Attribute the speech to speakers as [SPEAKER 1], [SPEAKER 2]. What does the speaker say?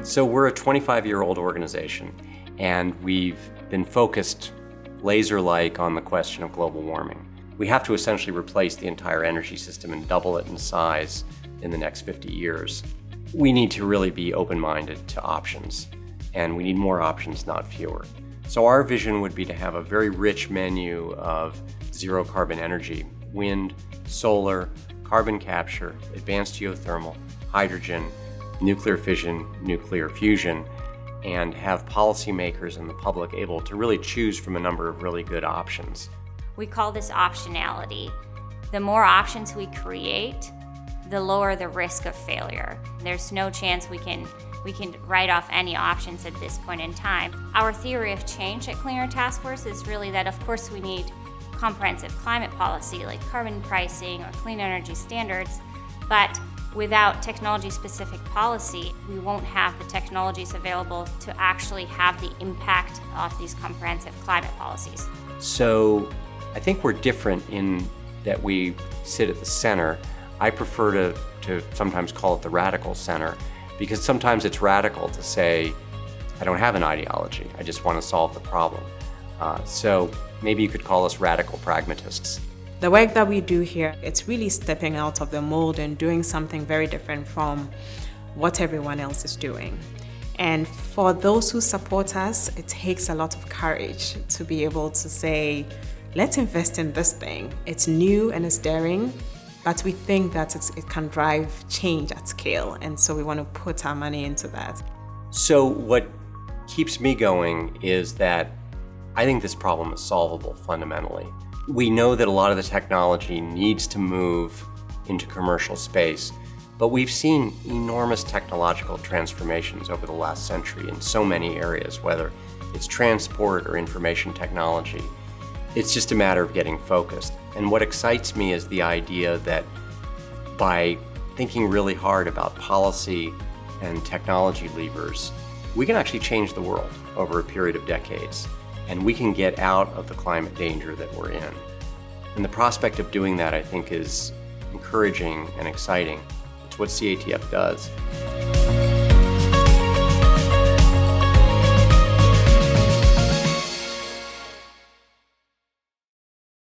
[SPEAKER 1] So we're a 25-year-old organization, and we've been focused laser-like on the question of global warming. We have to essentially replace the entire energy system and double it in size in the next 50 years. We need to really be open-minded to options, and we need more options, not fewer. So our vision would be to have a very rich menu of zero carbon energy: wind, solar, carbon capture, advanced geothermal, hydrogen, nuclear fission, nuclear fusion, and have policymakers and the public able to really choose from a number of really good options.
[SPEAKER 2] We call this optionality. The more options we create, the lower the risk of failure. There's no chance we can write off any options at this point in time. Our theory of change at Clean Air Task Force is really that, of course, we need comprehensive climate policy like carbon pricing or clean energy standards, but without technology-specific policy, we won't have the technologies available to actually have the impact of these comprehensive climate policies.
[SPEAKER 1] So I think we're different in that we sit at the center. I prefer to sometimes call it the radical center, because sometimes it's radical to say, I don't have an ideology, I just want to solve the problem. So maybe you could call us radical pragmatists.
[SPEAKER 3] The work that we do here, it's really stepping out of the mold and doing something very different from what everyone else is doing. And for those who support us, it takes a lot of courage to be able to say, let's invest in this thing. It's new and it's daring, but we think that it can drive change at scale. And so we want to put our money into that.
[SPEAKER 1] So what keeps me going is that I think this problem is solvable fundamentally. We know that a lot of the technology needs to move into commercial space, but we've seen enormous technological transformations over the last century in so many areas, whether it's transport or information technology. It's just a matter of getting focused. And what excites me is the idea that by thinking really hard about policy and technology levers, we can actually change the world over a period of decades. And we can get out of the climate danger that we're in. And the prospect of doing that, I think, is encouraging and exciting. It's what CATF does.